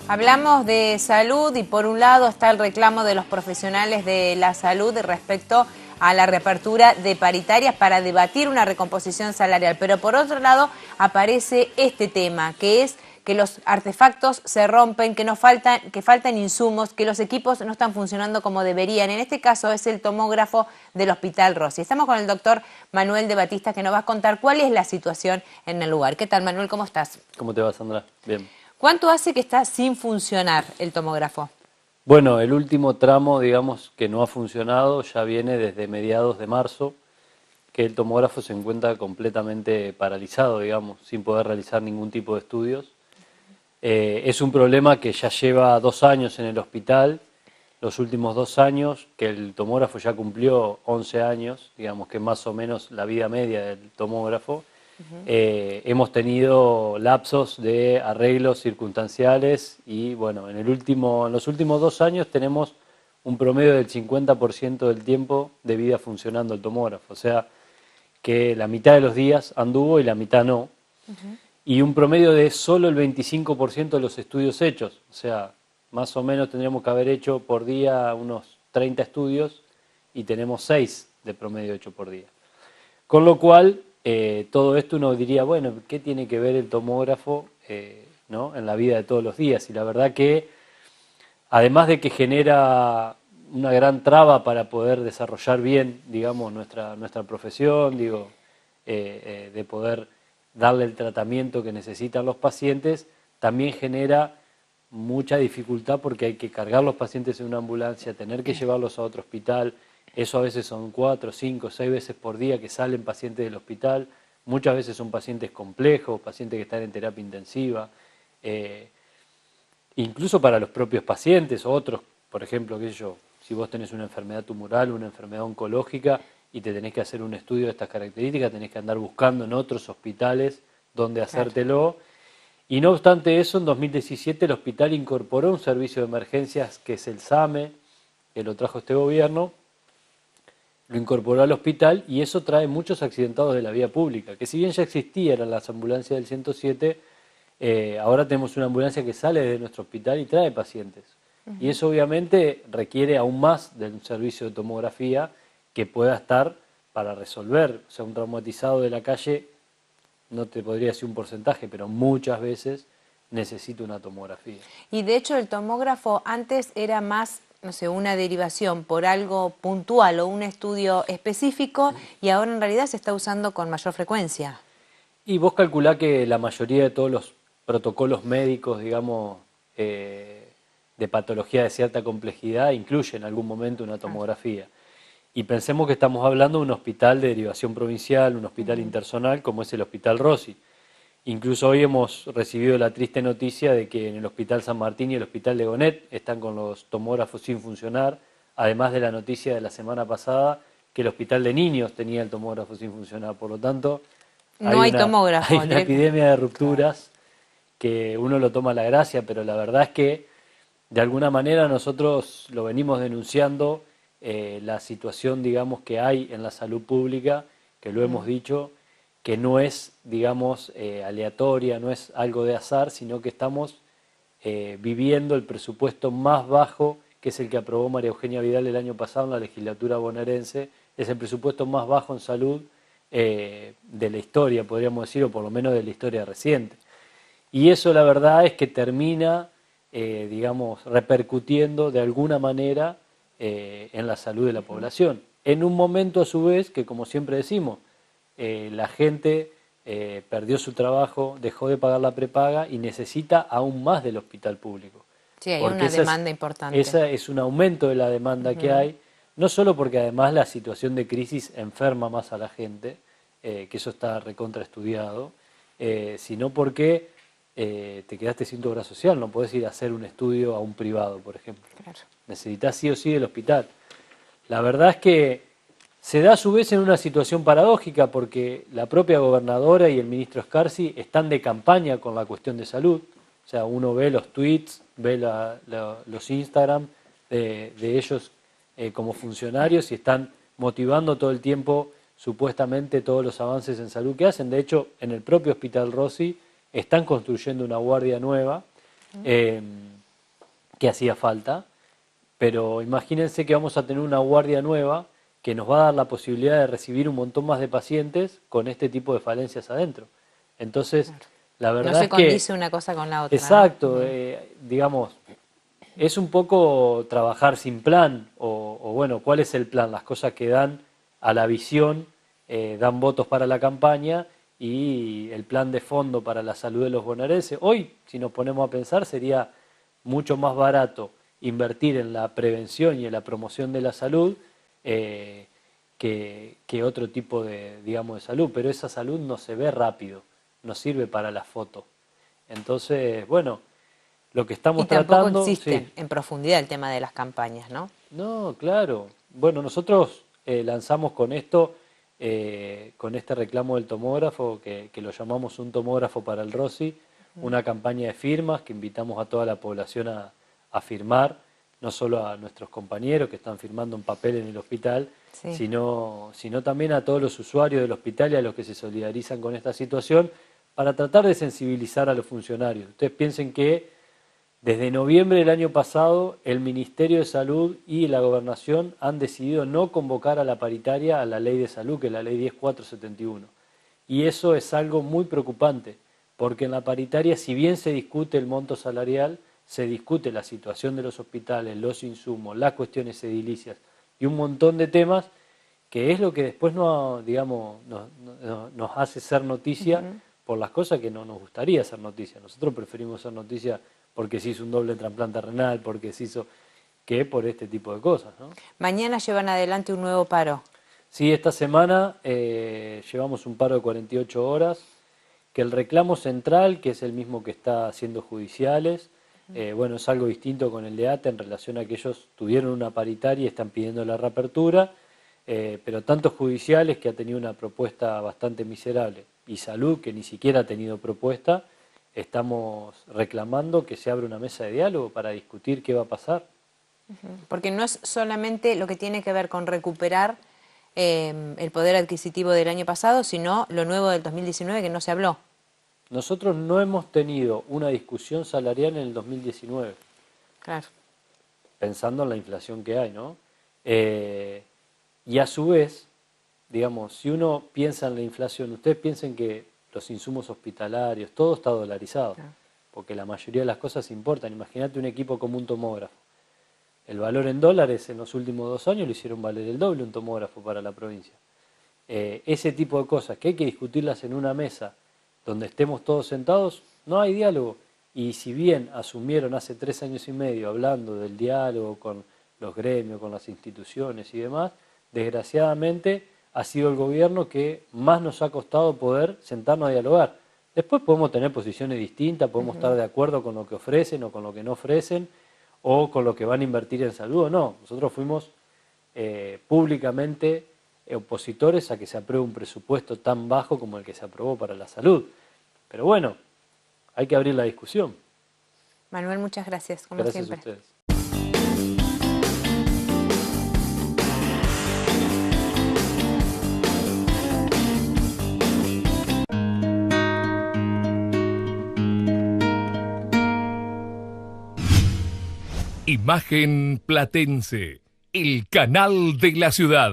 Hablamos de salud y por un lado está el reclamo de los profesionales de la salud respecto a la reapertura de paritarias para debatir una recomposición salarial. Pero por otro lado aparece este tema, que es que los artefactos se rompen, que faltan insumos, que los equipos no están funcionando como deberían. En este caso es el tomógrafo del Hospital Rossi. Estamos con el doctor Manuel de Batista, que nos va a contar cuál es la situación en el lugar. ¿Qué tal, Manuel? ¿Cómo estás? ¿Cómo te va, Sandra? Bien. ¿Cuánto hace que está sin funcionar el tomógrafo? Bueno, el último tramo, digamos, que no ha funcionado ya viene desde mediados de marzo, que el tomógrafo se encuentra completamente paralizado, digamos, sin poder realizar ningún tipo de estudios. Es un problema que ya lleva 2 años en el hospital, los últimos 2 años, que el tomógrafo ya cumplió 11 años, digamos que más o menos la vida media del tomógrafo. Hemos tenido lapsos de arreglos circunstanciales y bueno, en los últimos 2 años tenemos un promedio del 50% del tiempo de vida funcionando el tomógrafo, o sea que la mitad de los días anduvo y la mitad no, y un promedio de solo el 25% de los estudios hechos, o sea, más o menos tendríamos que haber hecho por día unos 30 estudios y tenemos 6 de promedio hecho por día. Con lo cual, todo esto uno diría, bueno, ¿qué tiene que ver el tomógrafo ¿no? en la vida de todos los días? Y la verdad que, además de que genera una gran traba para poder desarrollar bien, digamos, nuestra profesión, de poder darle el tratamiento que necesitan los pacientes, también genera mucha dificultad porque hay que cargar los pacientes en una ambulancia, tener que llevarlos a otro hospital. Eso a veces son 4, 5, 6 veces por día que salen pacientes del hospital. Muchas veces son pacientes complejos, pacientes que están en terapia intensiva. Incluso para los propios pacientes, otros, por ejemplo, si vos tenés una enfermedad tumoral, una enfermedad oncológica y te tenés que hacer un estudio de estas características, tenés que andar buscando en otros hospitales donde hacértelo. Claro. Y no obstante eso, en 2017 el hospital incorporó un servicio de emergencias que es el SAME, que lo trajo este gobierno, lo incorporó al hospital y eso trae muchos accidentados de la vía pública, que si bien ya existían las ambulancias del 107, ahora tenemos una ambulancia que sale de nuestro hospital y trae pacientes. Y eso obviamente requiere aún más de un servicio de tomografía que pueda estar para resolver. O sea, un traumatizado de la calle, no te podría decir un porcentaje, pero muchas veces necesita una tomografía. Y de hecho el tomógrafo antes era más, no sé, una derivación por algo puntual o un estudio específico y ahora en realidad se está usando con mayor frecuencia. Y vos calculá que la mayoría de todos los protocolos médicos, digamos, de patología de cierta complejidad incluye en algún momento una tomografía. Y pensemos que estamos hablando de un hospital de derivación provincial, un hospital interzonal como es el Hospital Rossi. Incluso hoy hemos recibido la triste noticia de que en el Hospital San Martín y el Hospital de Gonet están con los tomógrafos sin funcionar, además de la noticia de la semana pasada que el Hospital de Niños tenía el tomógrafo sin funcionar. Por lo tanto, hay una epidemia de rupturas que uno lo toma a la gracia, pero la verdad es que de alguna manera nosotros lo venimos denunciando, la situación, digamos, que hay en la salud pública, que lo hemos dicho, que no es, digamos, aleatoria, no es algo de azar, sino que estamos viviendo el presupuesto más bajo, que es el que aprobó María Eugenia Vidal el año pasado en la legislatura bonaerense, es el presupuesto más bajo en salud de la historia, podríamos decir, o por lo menos de la historia reciente. Y eso la verdad es que termina, digamos, repercutiendo de alguna manera en la salud de la población. En un momento a su vez que, como siempre decimos, la gente perdió su trabajo, dejó de pagar la prepaga y necesita aún más del hospital público. Sí, hay una demanda importante. Esa es un aumento de la demanda que hay, no solo porque además la situación de crisis enferma más a la gente, que eso está recontraestudiado, sino porque te quedaste sin tu obra social, no podés ir a hacer un estudio a un privado, por ejemplo. Claro. Necesitas sí o sí el hospital. La verdad es que se da a su vez en una situación paradójica porque la propia gobernadora y el ministro Scarsi están de campaña con la cuestión de salud. O sea, uno ve los tweets, ve los Instagram de ellos como funcionarios y están motivando todo el tiempo supuestamente todos los avances en salud que hacen. De hecho, en el propio Hospital Rossi están construyendo una guardia nueva que hacía falta, pero imagínense que vamos a tener una guardia nueva que nos va a dar la posibilidad de recibir un montón más de pacientes con este tipo de falencias adentro. Entonces, Claro. la verdad No se es que... condice una cosa con la otra. Exacto, ¿No? digamos, es un poco trabajar sin plan, o bueno, ¿cuál es el plan? Las cosas que dan a la visión, dan votos para la campaña, y el plan de fondo para la salud de los bonaerenses. Hoy, si nos ponemos a pensar, sería mucho más barato invertir en la prevención y en la promoción de la salud que otro tipo de, digamos, de salud, pero esa salud no se ve rápido, no sirve para la foto. Entonces, bueno, lo que estamos Y tampoco tratando... existe Sí. en profundidad el tema de las campañas, ¿no? No, claro. Bueno, nosotros lanzamos con esto, con este reclamo del tomógrafo, que lo llamamos un tomógrafo para el Rossi, una campaña de firmas que invitamos a toda la población a firmar, no solo a nuestros compañeros que están firmando un papel en el hospital, Sí. sino también a todos los usuarios del hospital y a los que se solidarizan con esta situación, para tratar de sensibilizar a los funcionarios. Ustedes piensen que desde noviembre del año pasado, el Ministerio de Salud y la Gobernación han decidido no convocar a la paritaria a la Ley de Salud, que es la Ley 10471. Y eso es algo muy preocupante, porque en la paritaria, si bien se discute el monto salarial, se discute la situación de los hospitales, los insumos, las cuestiones edilicias y un montón de temas, que es lo que después nos hace ser noticia por las cosas que no nos gustaría ser noticia. Nosotros preferimos ser noticia porque se hizo un doble trasplante renal, porque se hizo, que por este tipo de cosas, ¿no? Mañana llevan adelante un nuevo paro. Sí, esta semana llevamos un paro de 48 horas, que el reclamo central, que es el mismo que está haciendo judiciales, bueno, es algo distinto con el de ATE en relación a que ellos tuvieron una paritaria y están pidiendo la reapertura, pero tanto judiciales, que ha tenido una propuesta bastante miserable, y salud, que ni siquiera ha tenido propuesta, estamos reclamando que se abra una mesa de diálogo para discutir qué va a pasar. Porque no es solamente lo que tiene que ver con recuperar el poder adquisitivo del año pasado, sino lo nuevo del 2019 que no se habló. Nosotros no hemos tenido una discusión salarial en el 2019. Claro. Pensando en la inflación que hay, ¿no? Y a su vez, digamos, si uno piensa en la inflación, ustedes piensen que los insumos hospitalarios, todo está dolarizado, Claro. porque la mayoría de las cosas importan. Imagínate un equipo como un tomógrafo. El valor en dólares en los últimos 2 años lo hicieron valer el doble un tomógrafo para la provincia. Ese tipo de cosas que hay que discutirlas en una mesa donde estemos todos sentados, no hay diálogo. Y si bien asumieron hace 3 años y medio hablando del diálogo con los gremios, con las instituciones y demás, desgraciadamente ha sido el gobierno que más nos ha costado poder sentarnos a dialogar. Después podemos tener posiciones distintas, podemos estar de acuerdo con lo que ofrecen o con lo que no ofrecen, o con lo que van a invertir en salud o no. Nosotros fuimos públicamente opositores a que se apruebe un presupuesto tan bajo como el que se aprobó para la salud. Pero bueno, hay que abrir la discusión. Manuel, muchas gracias, como Gracias siempre. a ustedes. Imagen Platense, el canal de la ciudad.